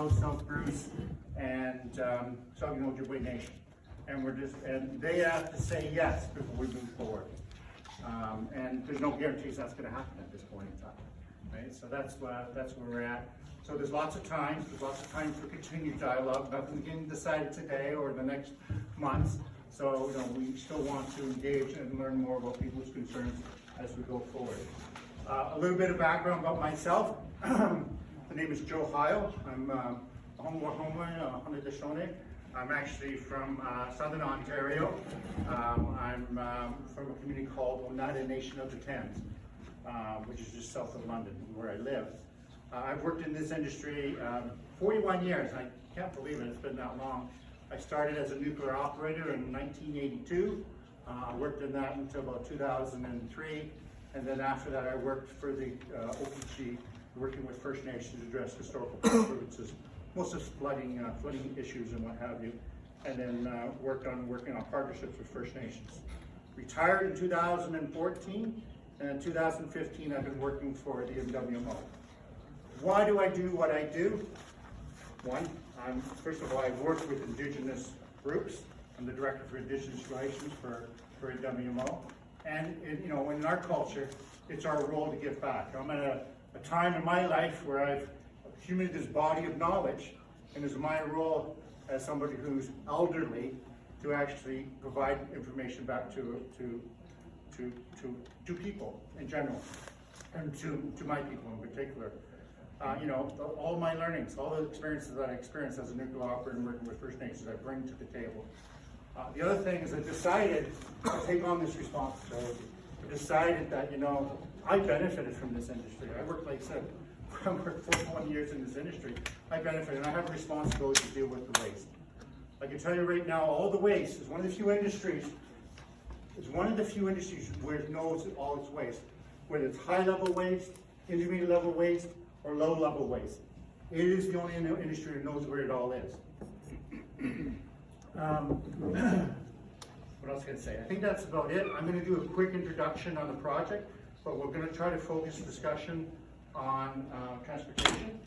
House, South Bruce, and Southern Ojibwe Nation. And they have to say yes before we move forward. And there's no guarantees that's going to happen at this point in time, right? So that's where we're at. So there's lots of time. There's lots of time for continued dialogue. Nothing's getting decided today or the next months. So we still want to engage and learn more about people's concerns as we go forward. A little bit of background about myself. The name is Joe Heil. I'm a Haudenosaunee. I'm actually from Southern Ontario. I'm from a community called Oneida Nation of the Thames, which is just south of London, where I live. I've worked in this industry 41 years. I can't believe it, it's been that long. I started as a nuclear operator in 1982. I worked in that until about 2003. And then after that, I worked for the OPG, working with First Nations to address historical grievances, most of flooding issues and what have you. And then working on partnerships with First Nations. Retired in 2014, and in 2015, I've been working for the NWMO. Why do I do what I do? One, first of all, I work with Indigenous groups. I'm the Director for Indigenous Relations for NWMO. And in our culture, it's our role to give back. I'm at a time in my life where I've accumulated this body of knowledge, and it's my role as somebody who's elderly to actually provide information back to people in general, and to my people in particular. All my learnings, all the experiences that I experienced as a nuclear operator and working with First Nations, I bring to the table. The other thing is I decided to take on this responsibility. I decided that, I benefited from this industry. I worked, like I said, I worked 41 years in this industry. I benefited, and I have a responsibility to deal with the waste. I can tell you right now, all the waste is one of the few industries where it knows all its waste, whether it's high-level waste, intermediate-level waste, or low-level waste. It is the only industry that knows where it all is. What else can I say? I think that's about it. I'm going to do a quick introduction on the project, but we're going to try to focus discussion on transportation.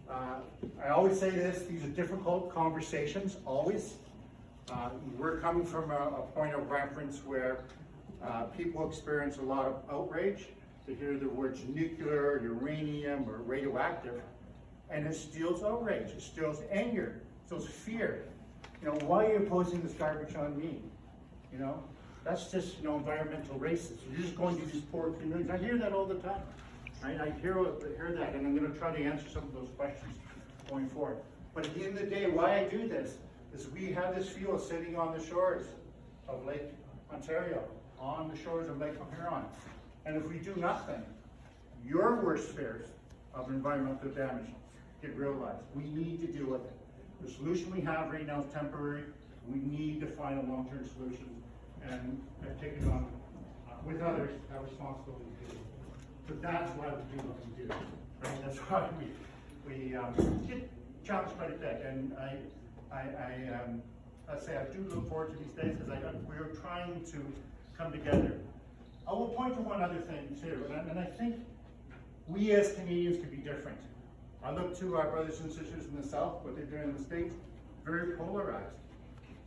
I always say this, these are difficult conversations, always. We're coming from a point of reference where people experience a lot of outrage to hear the words nuclear, uranium, or radioactive, and it steals outrage, it steals anger, it steals fear. Why are you imposing this garbage on me? That's just, environmental racism. You're just going to these poor communities. I hear that all the time, right? I hear that, and I'm going to try to answer some of those questions going forward. But at the end of the day, why I do this is we have this fuel sitting on the shores of Lake Ontario, on the shores of Lake Huron. And if we do nothing, your worst fears of environmental damage get realized. We need to deal with it. The solution we have right now is temporary. We need to find a long-term solution and take it on with others, our responsibility to do it. But that's why we do what we do, right? That's why we get challenged quite a bit. And I say I do look forward to these days because we're trying to come together. I will point to one other thing too, and I think we as Canadians can be different. I look to our brothers and sisters in the South, what they're doing in the States, very polarized.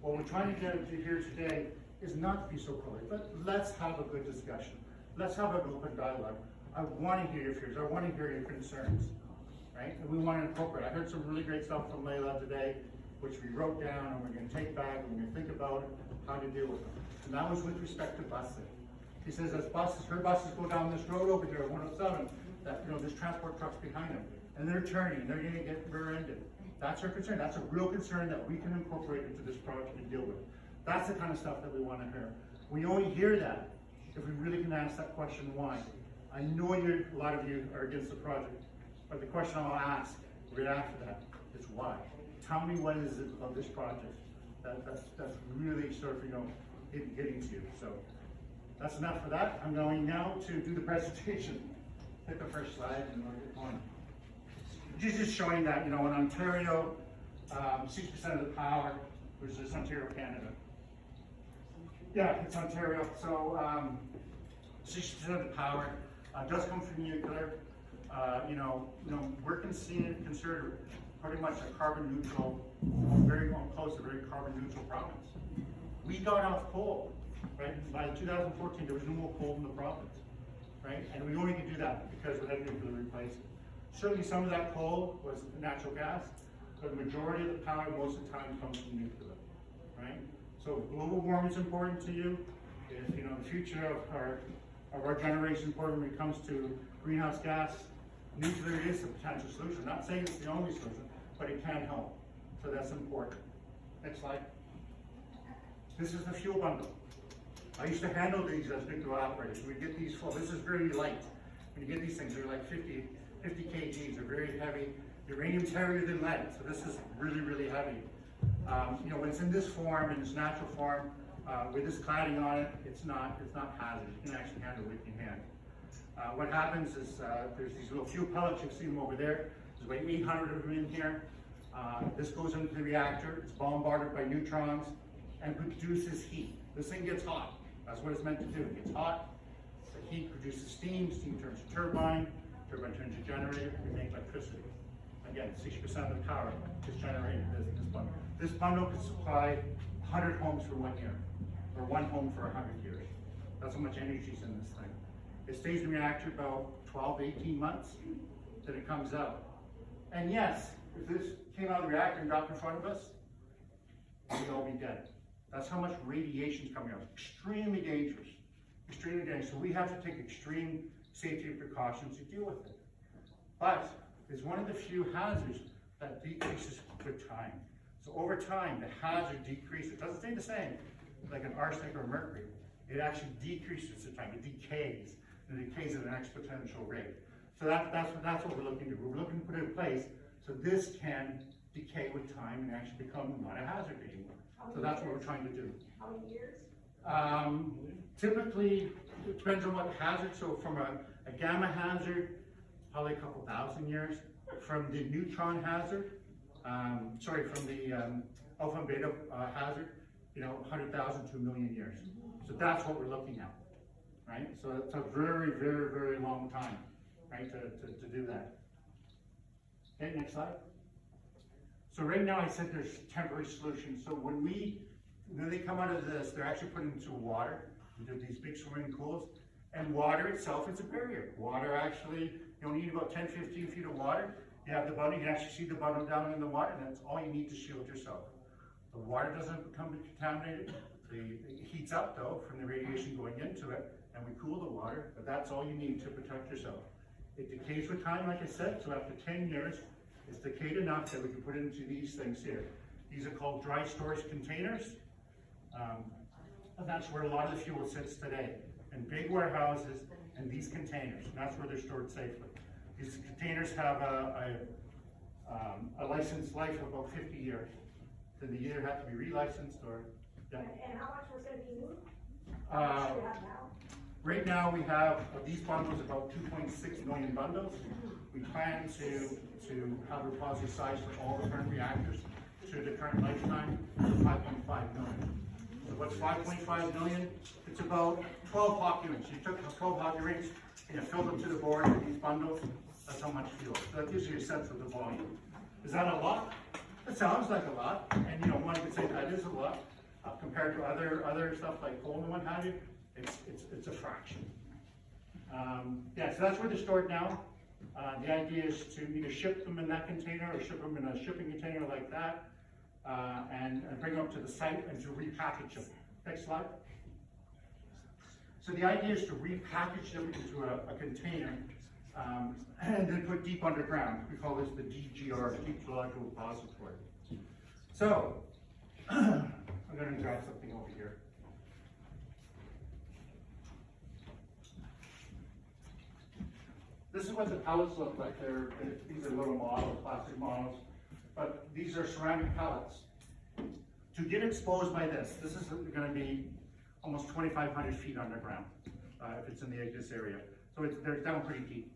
What we're trying to get to here today is not to be so polarized, but let's have a good discussion. Let's have an open dialogue. I want to hear your fears. I want to hear your concerns, right? And we want to incorporate. I heard some really great stuff from Layla today, which we wrote down and we're going to take back and we're going to think about how to deal with them. And that was with respect to busing. She says as her buses go down this road over here, 107, that there's transport trucks behind them. And they're turning, they're going to get rear-ended. That's her concern. That's a real concern that we can incorporate into this project and deal with. That's the kind of stuff that we want to hear. We only hear that if we really can ask that question, why? I know a lot of you are against the project, but the question I'll ask right after that is why? Tell me what is it of this project that's really sort of, getting to you. So that's enough for that. I'm going now to do the presentation. Hit the first slide and we'll get on. Just showing that, in Ontario, 60% of the power, which is Ontario, Canada. Yeah, it's Ontario. So 60% of the power does come from nuclear. We're considered pretty much a carbon neutral, very close to very carbon neutral province. We got off coal, right? By 2014, there was no more coal in the province, right? And we only could do that because we had nuclear replacement. Certainly some of that coal was natural gas, but the majority of the power most of the time comes from nuclear, right? So global warming is important to you. If you know the future of our generation is important when it comes to greenhouse gas, nuclear is a potential solution. Not saying it's the only solution, but it can help. So that's important. Next slide. This is the fuel bundle. I used to handle these as nuclear operators. We get these full. This is very light. When you get these things, they're like 50 kgs. They're very heavy. Uranium's heavier than lead, so this is really, really heavy. You know, when it's in this form, in its natural form, with this cladding on it, it's not hazardous. You can actually handle it with your hand. What happens is there's these little fuel pellets. You see them over there. There's about 800 of them in here. This goes into the reactor. It's bombarded by neutrons and produces heat. This thing gets hot. That's what it's meant to do. It gets hot. The heat produces steam. Steam turns to turbine. Turbine turns to generator. We make electricity. Again, 60% of the power is generated in this bundle. This bundle could supply 100 homes for 1 year, or 1 home for 100 years. That's how much energy is in this thing. It stays in the reactor about 12 to 18 months, then it comes out. And yes, if this came out of the reactor and dropped in front of us, we'd all be dead. That's how much radiation is coming out. Extremely dangerous. Extremely dangerous. So we have to take extreme safety precautions to deal with it. But it's one of the few hazards that decreases with time. So over time, the hazard decreases. It doesn't stay the same, like an arsenic or mercury. It actually decreases with time. It decays, and it decays at an exponential rate. So that's what we're looking to do. We're looking to put it in place so this can decay with time and actually become not a hazard anymore. So that's what we're trying to do. How many years? Typically, it depends on what hazard. So from a gamma hazard, probably a couple thousand years. From the neutron hazard, from the alpha and beta hazard, 100,000 to 1 million years. So that's what we're looking at, right? So it's a very, very, very long time, right, to do that. Okay, next slide. So right now I said there's temporary solutions. So when they come out of this, they're actually put into water. We do these big swimming pools, and water itself is a barrier. Water actually, you need about 10, 15 feet of water. You have the bundle, you can actually see the bundle down in the water, and that's all you need to shield yourself. The water doesn't become contaminated. It heats up though from the radiation going into it, and we cool the water, but that's all you need to protect yourself. It decays with time, like I said, so after 10 years, it's decayed enough that we can put it into these things here. These are called dry storage containers, and that's where a lot of the fuel sits today, in big warehouses and these containers, and that's where they're stored safely. These containers have a license life of about 50 years. Then they either have to be relicensed or, yeah. And how much was going to be moved? Right now we have these bundles, about 2.6 million bundles. We plan to have a repository size for all the current reactors through the current lifetime, 5.5 million. So what's 5.5 million? It's about 12 hockey rinks. You took 12 hockey rinks and you filled them to the board with these bundles. That's how much fuel. So that gives you a sense of the volume. Is that a lot? It sounds like a lot, and one could say that is a lot compared to other stuff like coal and what have you. It's a fraction. Yeah, so that's where they're stored now. The idea is to either ship them in that container or ship them in a shipping container like that, and bring them up to the site and to repackage them. Next slide. So the idea is to repackage them into a container and then put deep underground. We call this the DGR, the Deep Geological Repository. So, I'm going to grab something over here. This is what the pellets look like. These are little models, plastic models, but these are ceramic pellets. To get exposed by this is going to be almost 2,500 feet underground if it's in the Ignis area. So they're down pretty deep.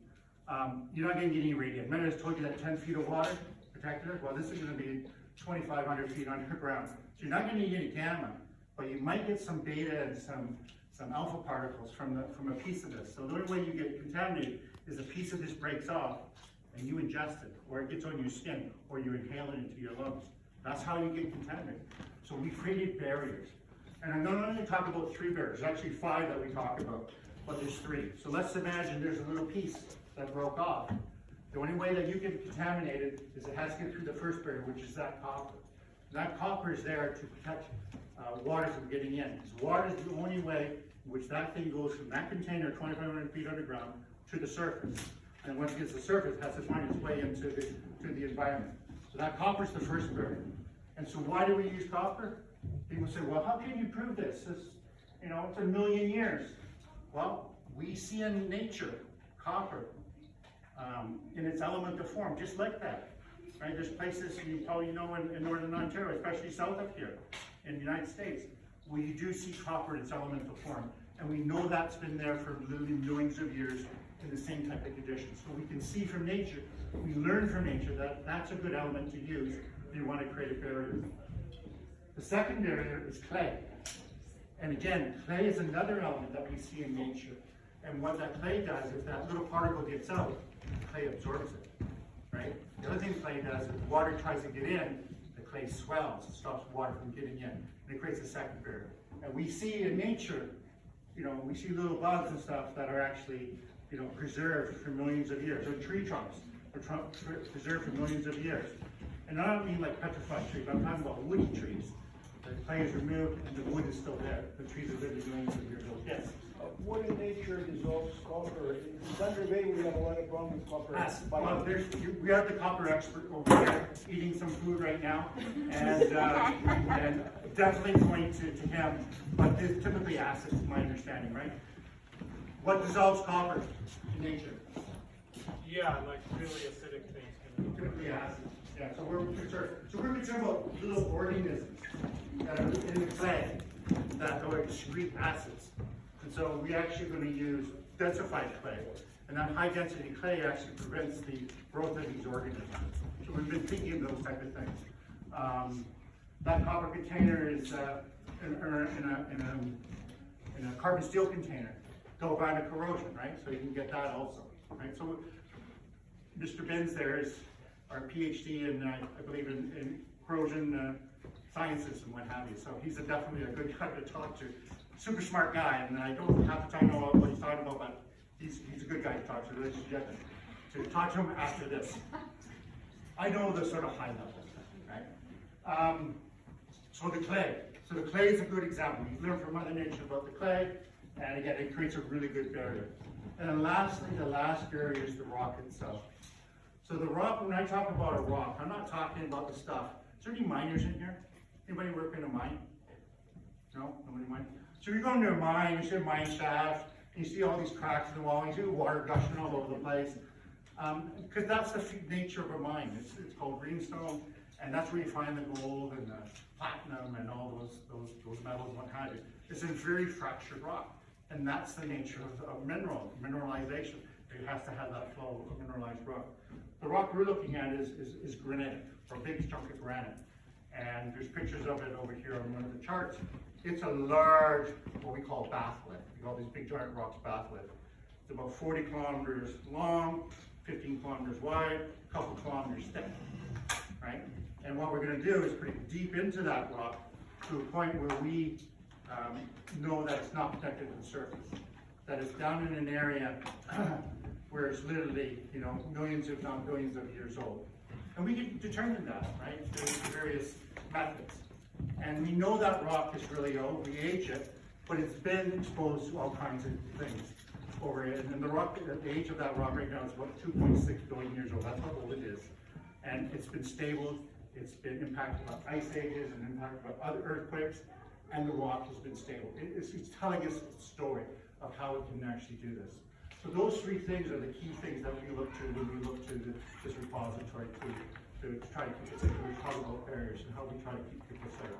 You're not going to get any radiation. Remember I told you that 10 feet of water protected it? Well, this is going to be 2,500 feet underground. So you're not going to get any gamma, but you might get some beta and some alpha particles from a piece of this. So the only way you get contaminated is a piece of this breaks off and you ingest it, or it gets on your skin, or you inhale it into your lungs. That's how you get contaminated. So we created barriers. And I'm not only talk about 3 barriers, there's actually 5 that we talk about, but there's 3. So let's imagine there's a little piece that broke off. The only way that you get contaminated is it has to get through the first barrier, which is that copper. And that copper is there to protect water from getting in. Because water is the only way in which that thing goes from that container 2,500 feet underground to the surface. And once it gets to the surface, it has to find its way into the environment. So that copper is the first barrier. And so why do we use copper? People say, well, how can you prove this? It's, you know, it's 1 million years. Well, we see in nature copper in its elemental form, just like that. Right? There's places you probably know in northern Ontario, especially south of here in the United States, where you do see copper in its elemental form. And we know that's been there for literally millions of years in the same type of conditions. So we can see from nature, we learn from nature that that's a good element to use if you want to create a barrier. The second barrier is clay. And again, clay is another element that we see in nature. And what that clay does, if that little particle gets out, the clay absorbs it, right? The other thing clay does, if water tries to get in, the clay swells, it stops water from getting in, and it creates a second barrier. And we see in nature, you know, we see little bugs and stuff that are actually, you know, preserved for millions of years, or tree trunks are preserved for millions of years. And I don't mean like petrified trees, but I'm talking about woody trees. The clay is removed and the wood is still there. The trees are literally millions of years old. Yes? Wood in nature dissolves copper. In Thunder Bay, we have a lot of problems with copper. Well, we have the copper expert over there eating some food right now, and definitely point to him. But there's typically acids, is my understanding, right? What dissolves copper in nature? Yeah, like really acidic things. Typically acids. Yeah, so we're concerned about little organisms that are in the clay that are excrete acids. And so we're actually going to use densified clay. And that high density clay actually prevents the growth of these organisms. So we've been thinking of those type of things. That copper container is in a carbon steel container, galvanic corrosion, right? So you can get that also, right? So Mr. Benz there is our PhD in, I believe, in corrosion sciences and what have you. So he's definitely a good guy to talk to. Super smart guy, and I don't have the time to know what he's talking about, but he's a good guy to talk to. Ladies and gentlemen, to talk to him after this. I know the sort of high level, right? So the clay. So the clay is a good example. You learn from Mother Nature about the clay, and again, it creates a really good barrier. And then lastly, the last barrier is the rock itself. So the rock, when I talk about a rock, I'm not talking about the stuff. Is there any miners in here? Anybody work in a mine? No? Nobody mine? So you go into a mine, you see a mine shaft, you see all these cracks in the wall, you see water gushing all over the place. Because that's the nature of a mine. It's called greenstone, and that's where you find the gold and the platinum and all those metals and what have you. It's a very fractured rock. And that's the nature of mineralization. It has to have that flow of mineralized rock. The rock we're looking at is granite, or a big chunk of granite. And there's pictures of it over here on one of the charts. It's a large, what we call batholith. We call these big giant rocks batholith. It's about 40 kilometers long, 15 kilometers wide, a couple kilometers thick, right? And what we're going to do is pretty deep into that rock to a point where we know that it's not protected at the surface. That it's down in an area where it's literally, you know, millions if not billions of years old. And we can determine that, right, through various methods. And we know that rock is really old, we age it, but it's been exposed to all kinds of things over it. And the age of that rock right now is about 2.6 billion years old. That's how old it is. And it's been stable, it's been impacted by ice ages and impacted by other earthquakes, and the rock has been stable. It's telling us a story of how it can actually do this. So those 3 things are the key things that we look to when we look to this repository to try to keep it safe. We talk about barriers and how we try to keep people safe.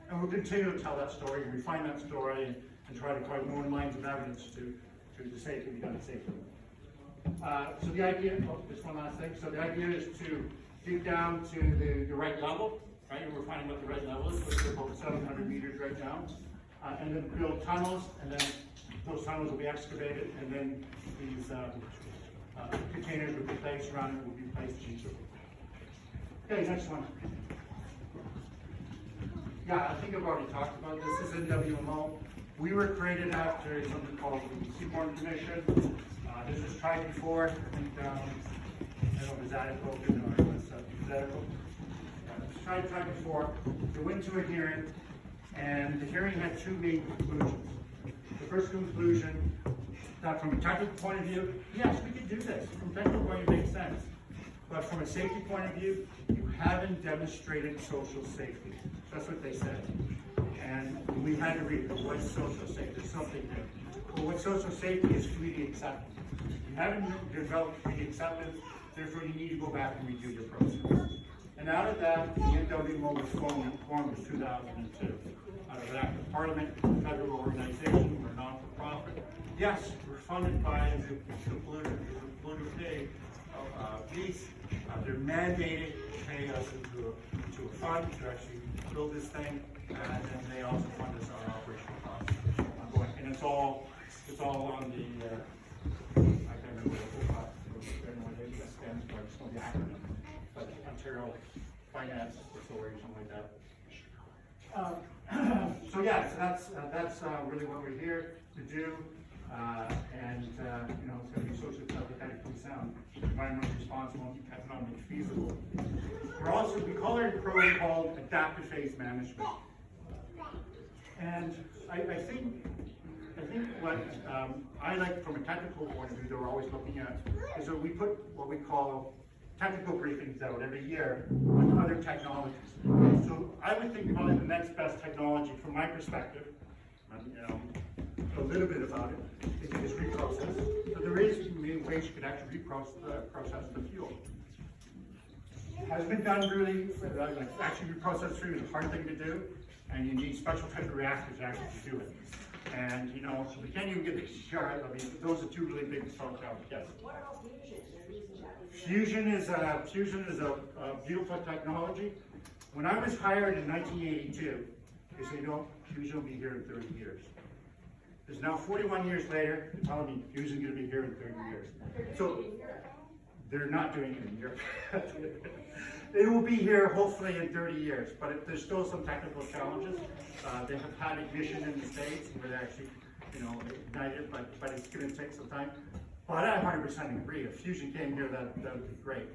And we'll continue to tell that story and refine that story and try to find more lines of evidence to say it can be done safely. So the idea, just one last thing. So the idea is to dig down to the right level, right? And we're finding what the right level is, which is about 700 meters right now. And then build tunnels, and then those tunnels will be excavated, and then these containers would be placed around it, would be placed easily. Okay, next one. Yeah, I think I've already talked about this. This is NWMO. We were created after something called the Seaborn Commission. This was tried before. I think, I don't know if it was Zydeco or it was Zydeco. It was tried before. It went to a hearing, and the hearing had two main conclusions. The first conclusion, that from a technical point of view, yes, we could do this. From a technical point of view, it makes sense. But from a safety point of view, you haven't demonstrated social safety. That's what they said. And we had to read, what's social safety? There's something new. Well, what social safety is community acceptance. You haven't developed community acceptance, therefore you need to go back and redo your process. And out of that, the NWMO was formed in 2002. Out of an act of parliament, federal organization, we're non-for-profit. Yes, we're funded by the polluter pay piece. They're mandated to pay us into a fund to actually build this thing, and then they also fund us our operational costs. And it's all on the, I can't remember what it stands for, it's not the acronym, but Ontario Finance Authority, something like that. So yeah, so that's really what we're here to do. And you know, it's going to be socially economically sound, environmentally responsible, economically feasible. We call our program called Adaptive Phase Management. And I think what I like from a technical point of view that we're always looking at is that we put what we call technical briefings out every year on other technologies. So I would think probably the next best technology from my perspective, you know, a little bit about it, is reprocess. So there is many ways you can actually process the fuel. Hasn't been done really, like actually reprocess fuel is a hard thing to do, and you need special type of reactors actually to do it. And you know, so we can't even get the shard. I mean, those are two really big strong challenges. Yes. What about fusion? They're using that. Fusion is a beautiful technology. When I was hired in 1982, they said, you know, fusion will be here in 30 years. It's now 41 years later, they're telling me fusion is going to be here in 30 years. So they're not doing it in Europe. It will be here hopefully in 30 years, but there's still some technical challenges. They have had ignition in the States where they actually, you know, ignited, but it's going to take some time. But I 100% agree. If fusion came here, that would be great.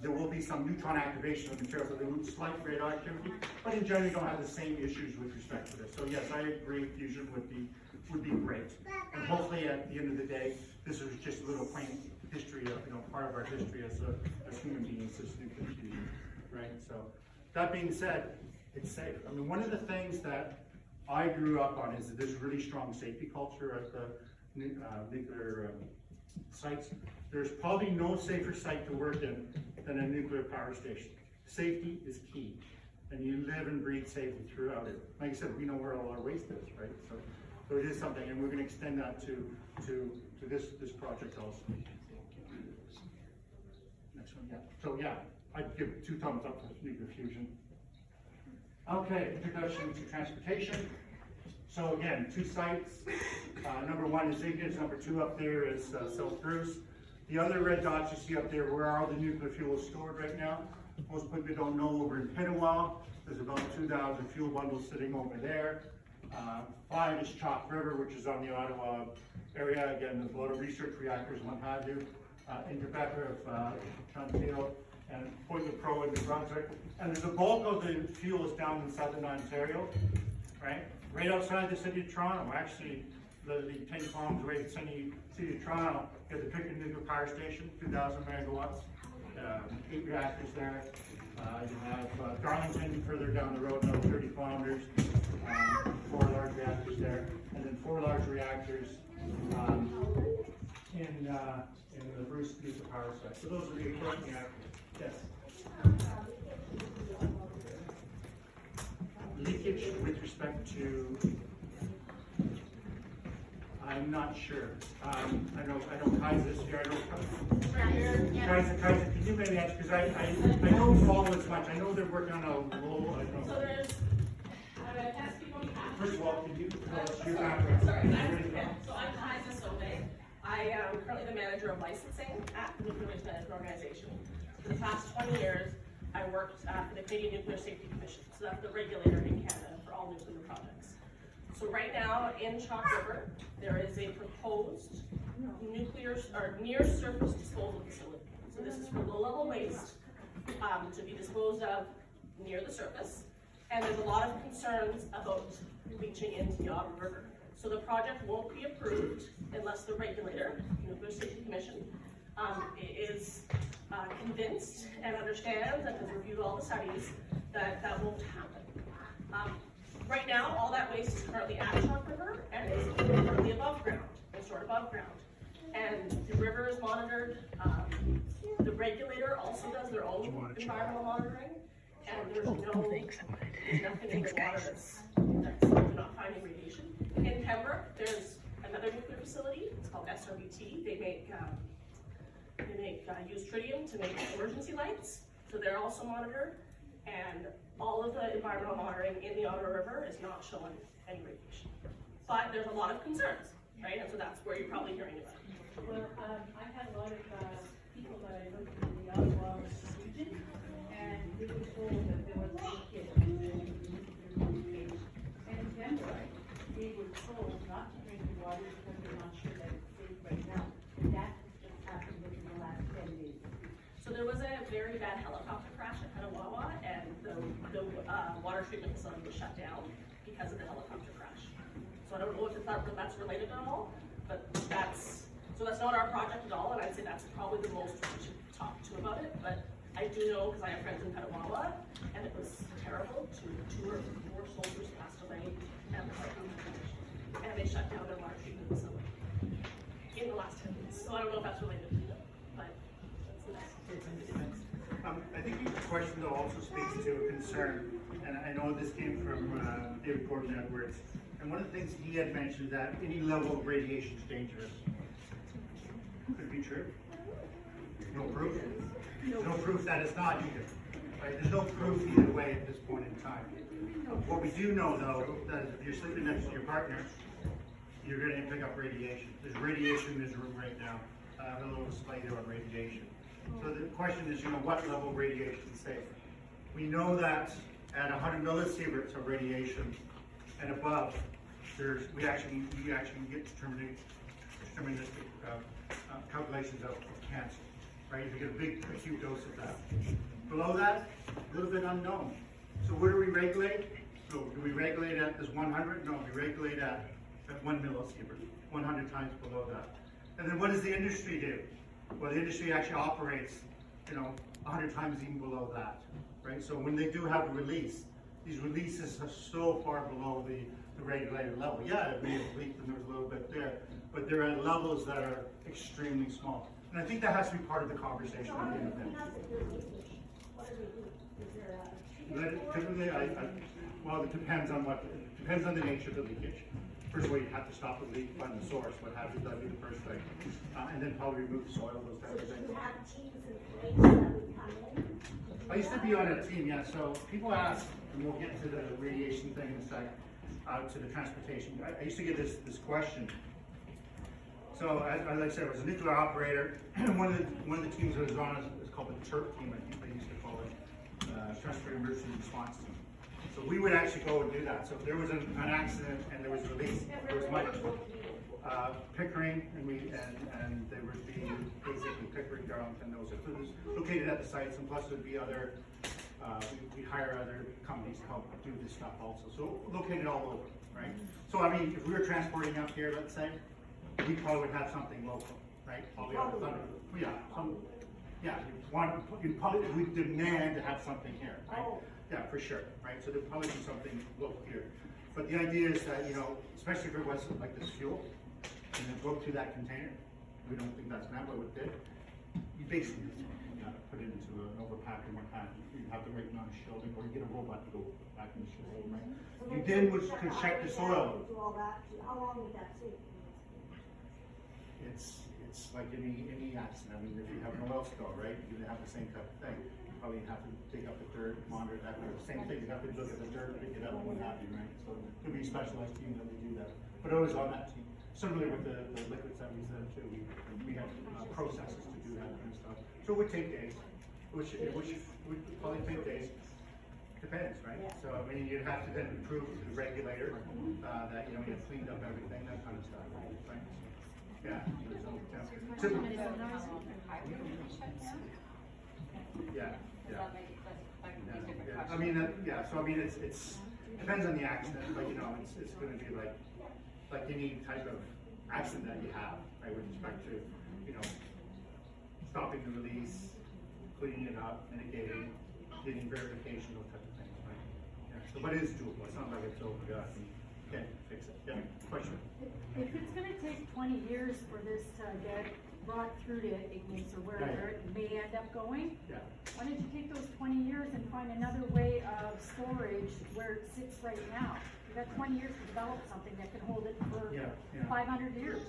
There will be some neutron activation of materials, so there will be slight radioactivity, but in general, you don't have the same issues with respect to this. So yes, I agree. Fusion would be great, and hopefully at the end of the day, this is just a little quaint history of, you know, part of our history as human beings, this nuclear fusion, right? So that being said, it's safe. I mean, one of the things that I grew up on is this really strong safety culture at the nuclear sites. There's probably no safer site to work in than a nuclear power station. Safety is key, and you live and breathe safety throughout it. Like I said, we know where all our waste is, right? So it is something, and we're going to extend that to this project also. Next one, yeah. So yeah, I'd give 2 thumbs up to nuclear fusion. Okay, introduction to transportation. So again, 2 sites. Number 1 is Ignis. Number 2 up there is South Bruce. The other red dots you see up there, where all the nuclear fuel is stored right now. Most people don't know, over in Pinawa, there's about 2,000 fuel bundles sitting over there. 5 is Chalk River, which is on the Ottawa area. Again, there's a lot of research reactors and what have you. In Quebec, of Chantilly and Point-le-Pro in New Brunswick. And there's a bulk of the fuel is down in southern Ontario, right? Right outside the city of Toronto. Actually, the 10 kilometers away from the city of Toronto, you have the Pickering Nuclear Power Station, 2,000 megawatts, 8 reactors there. You have Darlington further down the road, another 30 kilometers, 4 large reactors there, and then 4 large reactors in the Bruce Nuclear Power Site. So those are the important reactors. Yes. Leakage with respect to, I'm not sure. I know Kaiser's here. Kaiser, can you maybe answer? Because I don't follow as much. I know they're working on a role. I don't know. So there's, can I speak on behalf? First of all, can you tell us your background? Sorry, so I'm Kaiser Sobe. I am currently the manager of licensing at the Nuclear Waste Management Organization. For the past 20 years, I worked for the Canadian Nuclear Safety Commission, so that's the regulator in Canada for all nuclear projects. So right now in Chalk River, there is a proposed nuclear or near surface disposal facility. So this is for low-level waste to be disposed of near the surface. And there's a lot of concerns about leaching into the Ottawa River. So the project won't be approved unless the regulator, Nuclear Safety Commission, is convinced and understands and has reviewed all the studies that that won't happen. Right now, all that waste is currently at Chalk River and is currently above ground, and stored above ground. And the river is monitored. The regulator also does their own environmental monitoring, and there's nothing in the water that's not finding radiation. In Pembroke, there's another nuclear facility. It's called SRBT. They make use tritium to make emergency lights, so they're also monitored. And all of the environmental monitoring in the Ottawa River is not showing any radiation. But there's a lot of concerns, right? And so that's where you're probably hearing about it. Well, I had a lot of people that I looked in the Ottawa region, and they were told that there was leakage in the nuclear. And in Denver, they were told not to drink the water because they're not sure that it's safe right now. And that has just happened within the last 10 days. So there was a very bad helicopter crash at Petawawa, and the water treatment facility was shut down because of the helicopter crash. So I don't know if that's related at all, but that's not our project at all, and I'd say that's probably the most we should talk to about it. But I do know, because I have friends in Petawawa, and it was terrible. Two or four soldiers passed away at the helicopter crash, and they shut down their water treatment facility in the last 10 days. So I don't know if that's related, but that's the next. I think your question though also speaks to a concern, and I know this came from David Gordon Edwards, and one of the things he had mentioned that any level of radiation is dangerous. Could be true. No proof. No proof that it's not either. Right? There's no proof either way at this point in time. What we do know though, that if you're sleeping next to your partner, you're going to pick up radiation. There's radiation in this room right now. I have a little display there on radiation. So the question is, what level of radiation is safe? We know that at 100 millisieverts of radiation and above, we actually get deterministic calculations of cancer, right? You get a big acute dose of that. Below that, a little bit unknown. So where do we regulate? So do we regulate at this 100? No, we regulate at 1 millisievert, 100 times below that. And then what does the industry do? Well, the industry actually operates, 100 times even below that, right? So when they do have a release, these releases are so far below the regulated level. Yeah, it may have leaked and there was a little bit there, but they're at levels that are extremely small. And I think that has to be part of the conversation. Typically, well, it depends on the nature of the leakage. First of all, you have to stop the leak, find the source, what have you, that'd be the first thing. And then probably remove the soil, those types of things. Do you have teams in place that would come in? I used to be on a team, yeah, so people ask, and we'll get to the radiation thing in a sec, to the transportation. I used to get this question. So, as I said, I was a nuclear operator. one of the teams I was on is called the TERP team, I think they used to call it, Transport Emergency Response Team. So we would actually go and do that. So if there was an accident and there was release, there was my Pickering, and there would be basically Pickering, Darlington, those. It was located at the sites, and plus there'd be other. We hire other companies to help do this stuff also. So located all over, right? So I mean, if we were transporting up here, let's say, we probably would have something local, right? Probably out of Thunder. Yeah, you probably would demand to have something here, right? Yeah, for sure, right? So there'd probably be something local here. But the idea is that, especially if it was like this fuel, and then go through that container, we don't think that's not what it did. You basically put it into an overpack and what have you. You have the right amount of shielding, or you get a robot to go back in the shielding, right? You then would check the soil. Do all that, how long would that take? It's like any accident. I mean, if you have an oil spill, right, you're gonna have the same type of thing. You probably have to dig up the dirt, monitor that. Same thing. You have to look at the dirt, pick it up, and what have you, right? So it could be specialized teams that would do that. But I was on that team. Similarly with the liquid 77 too, we have processes to do that kind of stuff. So it would take days, which would probably take days. Depends, right? So, I mean, you'd have to then prove to the regulator, that, you know, you've cleaned up everything, that kind of stuff, right? Yeah. there's no- Yeah, yeah. Yeah, I mean, yeah, so I mean, it's, depends on the accident, but you know, it's gonna be like any type of accident that you have, right, with respect to, you know, stopping the release, cleaning it up, mitigating, getting verification, those type of things, right? Yeah, so, but it is doable, it's not like it's, oh my God, you can't fix it, yeah, question? If it's gonna take 20 years for this to get brought through to Ignis or wherever it may end up going, Yeah. why don't you take those 20 years and find another way of storage where it sits right now? You got 20 years to develop something that can hold it for Yeah, yeah. 500 years.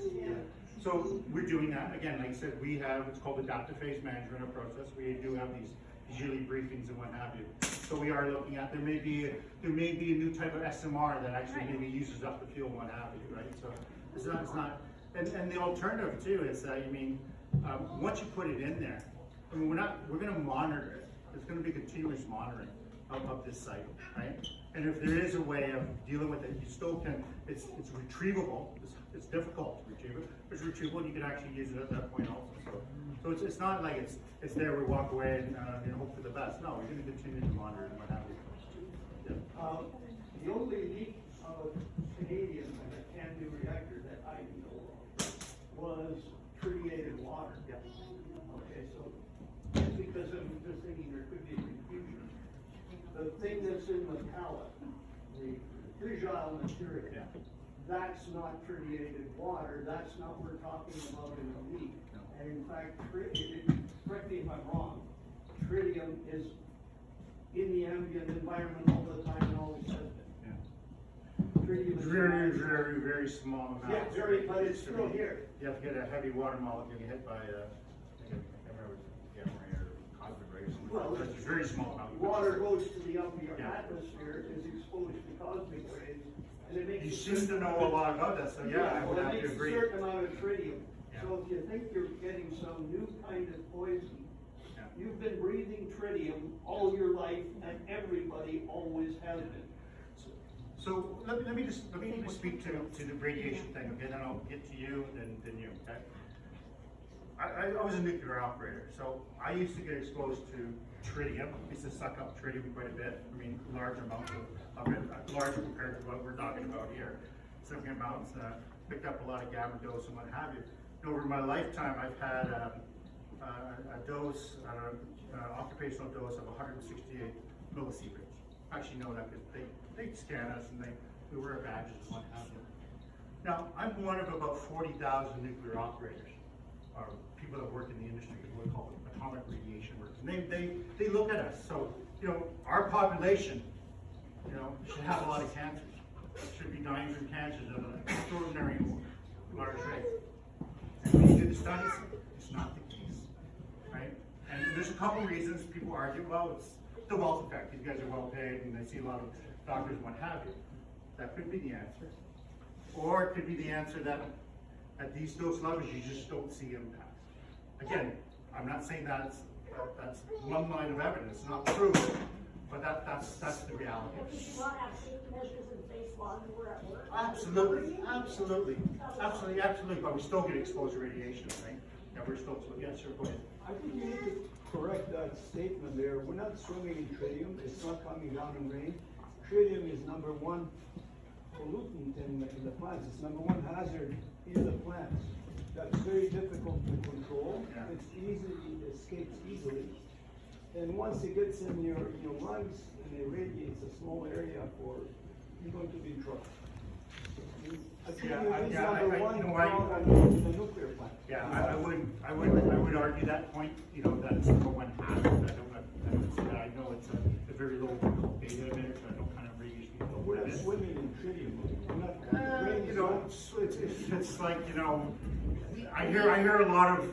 So we're doing that, again, like I said, we have, it's called adaptive phase management of process, we do have these yearly briefings and what have you. So we are looking at, there may be a new type of SMR that actually maybe uses up the fuel and what have you, right? So it's not, and the alternative too is that, I mean, once you put it in there, I mean, we're gonna monitor it, there's gonna be continuous monitoring of this site, right? And if there is a way of dealing with it, you still can, it's retrievable, it's difficult to retrieve it, but it's retrievable and you can actually use it at that point also. So it's not like it's there, we walk away and, you know, hope for the best. No, we're gonna continue to monitor and what have you. Yeah. The only leak of Canadian can-do reactor that I know of was treated water. Yeah. Okay, so just because I'm just thinking there could be confusion. The thing that's in the pallet, the fragile material, Yeah. that's not treated water, that's not what we're talking about in the leak. No. And in fact, correct me if I'm wrong, tritium is in the ambient environment all the time and always has been. Yeah. Tritium is Very small amount. Yeah, very, but it's still here. You have to get a heavy water molecule, you get hit by, I can't remember, gamma ray or cosmic rays. Well, But it's a very small amount. Water goes to the upper Yeah. atmosphere, is exposed to cosmic rays, and it makes. You a seem to certain know a lot about that, so yeah, I would well, have it to makes agree. a certain amount of tritium. Yeah. So if you think you're getting some new kind of poison, Yeah. you've been breathing tritium all your life, and everybody always has been. So let me just speak to the radiation thing, okay, then I'll get to you, then you, okay? I was a nuclear operator, so I used to get exposed to tritium. I used to suck up tritium quite a bit. I mean, large amounts of it, larger compared to what we're talking about here. Significant amounts, picked up a lot of gamma dose and what have you. And over my lifetime, I've had a dose, occupational dose of 168 millisieverts. Actually know that because they scan us and we wear badges and what have you. Now, I'm one of about 40,000 nuclear operators, or people that work in the industry, what we call atomic radiation workers. And they look at us. So, you know, our population, you know, should have a lot of cancers. Should be dying from cancers at an extraordinary large rate. And when you do the studies, it's not the case, right? And there's a couple reasons people argue, well, it's the wealth effect. These guys are well paid and they see a lot of doctors and what have you. That could be the answer. Or it could be the answer that at these dose levels, you just don't see impact. Again, I'm not saying that's one line of evidence, not true, but that's the reality. Well, did you not have safety measures in place while you were at work? Absolutely, but we still get exposed to radiation, right? Yeah, we're still, yes, sir, go ahead. I think you need to correct that statement there. We're not swimming in tritium. It's not coming down in rain. Tritium is number one pollutant in the plants. It's number one hazard in the plants. That's very difficult to control. Yeah. It escapes easily. And once it gets in your lungs and it radiates a small area you're going to be in trouble. I think it is number one problem in the nuclear plant. Yeah, I would argue that point, you know, that's number one hazard. I know it's a very low beta emitter, so I don't kind of radiation. We're not swimming in tritium. We're not. You know, it's like, you know, I hear a lot of,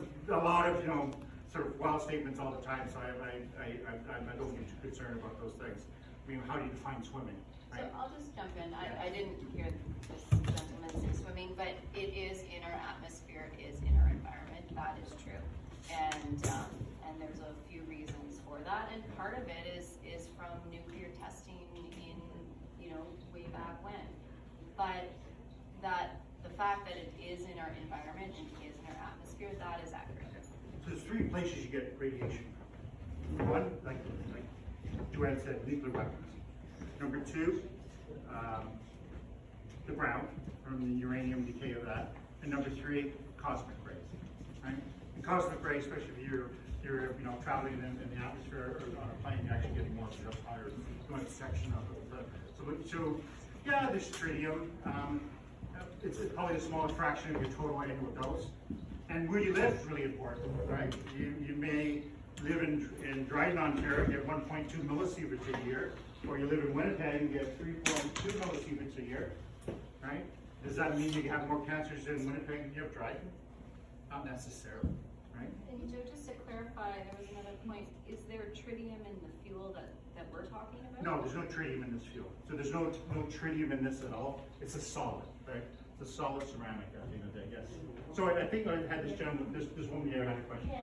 you know, sort of wild statements all the time, so I don't get too concerned about those things. I mean, how do you define swimming, So right? I'll just jump in. I didn't hear this gentleman say swimming, but it is in our atmosphere, it is in our environment. That is true. And there's a few reasons for that. And part of it is from nuclear testing in, way back when. But the fact that it is in our environment and is in our atmosphere, that is accurate. So there's three places you get radiation from. One, like Joanne said, nuclear weapons. Number two, the ground, from the uranium decay of that. And number three, cosmic rays, right? And cosmic rays, especially if you're traveling in the atmosphere or on a plane, you're actually getting more of a higher going section of it. So yeah, there's tritium. It's probably the smallest fraction of your total annual dose. And where you live is really important, right? You may live in Dryden, Ontario, and get 1.2 millisieverts a year, or you live in Winnipeg and get 3.2 millisieverts a year, right? Does that mean you have more cancers in Winnipeg than you have Dryden? Not necessarily, right? And Joe, just to clarify, there was another point. Is there tritium in the fuel that we're talking about? No, there's no tritium in this fuel. So there's no tritium in this at all. It's a solid, right? It's a solid ceramic at the end of the day, yes. So I think I had this gentleman, this woman here had a question.